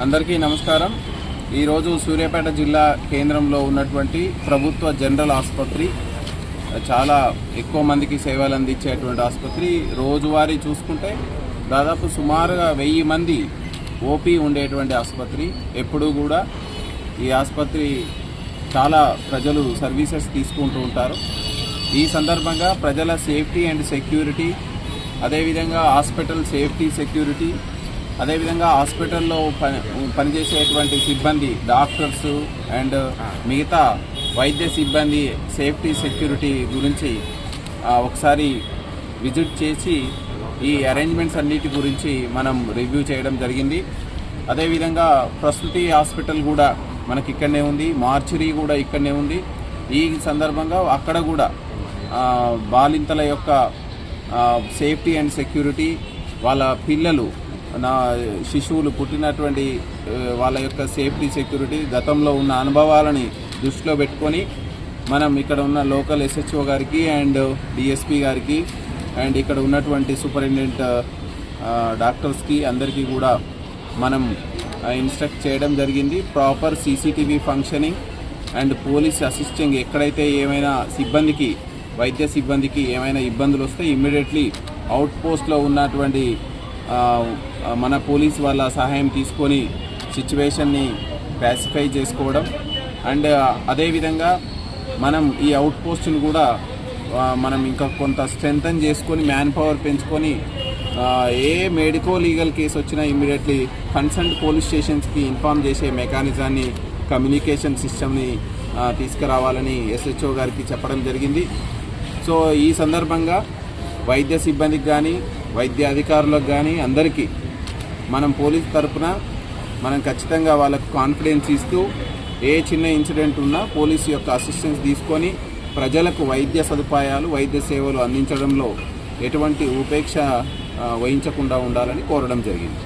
అందరికీ నమస్కారం। ఈరోజు సూర్యాపేట జిల్లా కేంద్రంలో ఉన్నటువంటి ప్రభుత్వ జనరల్ ఆసుపత్రి చాలా ఎక్కువ మందికి సేవలు అందించేటువంటి ఆసుపత్రి। రోజువారీ చూసుకుంటే దాదాపు సుమారుగా 1000 మంది ఓపీ ఉండేటువంటి ఆసుపత్రి। ఎప్పుడూ కూడా ఈ ఆసుపత్రి చాలా ప్రజలు సర్వీసెస్ తీసుకుంటూ ఉంటారు। ఈ సందర్భంగా ప్రజల సేఫ్టీ అండ్ సెక్యూరిటీ, అదేవిధంగా హాస్పిటల్ సేఫ్టీ సెక్యూరిటీ, అదేవిధంగా హాస్పిటల్లో పనిచేసేటువంటి సిబ్బంది, డాక్టర్స్ అండ్ మిగతా వైద్య సిబ్బంది సేఫ్టీ సెక్యూరిటీ గురించి ఒకసారి విజిట్ చేసి ఈ అరేంజ్మెంట్స్ అన్నిటి గురించి మనం రివ్యూ చేయడం జరిగింది। అదేవిధంగా ప్రస్తుతి హాస్పిటల్ కూడా మనకి ఇక్కడనే ఉంది, మార్చురీ కూడా ఇక్కడనే ఉంది। ఈ సందర్భంగా అక్కడ కూడా బాలింతల యొక్క సేఫ్టీ అండ్ సెక్యూరిటీ, వాళ్ళ పిల్లలు శిశువులు పుట్టినటువంటి వాళ్ళ యొక్క సేఫ్టీ సెక్యూరిటీ, గతంలో ఉన్న అనుభవాలని దృష్టిలో పెట్టుకొని మనం ఇక్కడ ఉన్న లోకల్ SHO గారికి అండ్ DSP గారికి అండ్ ఇక్కడ ఉన్నటువంటి సూపరింటెండెంట్ డాక్టర్స్కి అందరికీ కూడా మనం ఇన్స్ట్రక్ట్ చేయడం జరిగింది। Proper CCTV functioning and police assisting, ఎక్కడైతే ఏమైనా సిబ్బందికి, వైద్య సిబ్బందికి ఏమైనా ఇబ్బందులు వస్తే ఇమ్మీడియట్లీ అవుట్ పోస్ట్లో ఉన్నటువంటి మన పోలీస్ వాళ్ళ సహాయం తీసుకొని సిచ్యువేషన్ని క్లాసిఫై చేసుకోవడం అండ్ అదేవిధంగా మనం ఈ అవుట్ పోస్ట్ని కూడా మనం ఇంకా కొంత స్ట్రెంథన్ చేసుకొని మ్యాన్ పవర్ పెంచుకొని ఏ మెడికో లీగల్ కేసు వచ్చినా ఇమ్మీడియట్లీ కన్సర్న్ పోలీస్ స్టేషన్స్కి ఇన్ఫామ్ చేసే మెకానిజాన్ని, కమ్యూనికేషన్ సిస్టమ్ని తీసుకురావాలని SHO గారికి చెప్పడం జరిగింది। సో ఈ సందర్భంగా వైద్య సిబ్బందికి కానీ, వైద్య అధికారులకు కానీ అందరికీ మనం పోలీస్ తరఫున మనం ఖచ్చితంగా వాళ్ళకు కాన్ఫిడెన్స్ ఇస్తూ ఏ చిన్న ఇన్సిడెంట్ ఉన్నా పోలీసు యొక్క అసిస్టెన్స్ తీసుకొని ప్రజలకు వైద్య సదుపాయాలు, వైద్య సేవలు అందించడంలో ఎటువంటి ఉపేక్ష వహించకుండా ఉండాలని కోరడం జరిగింది।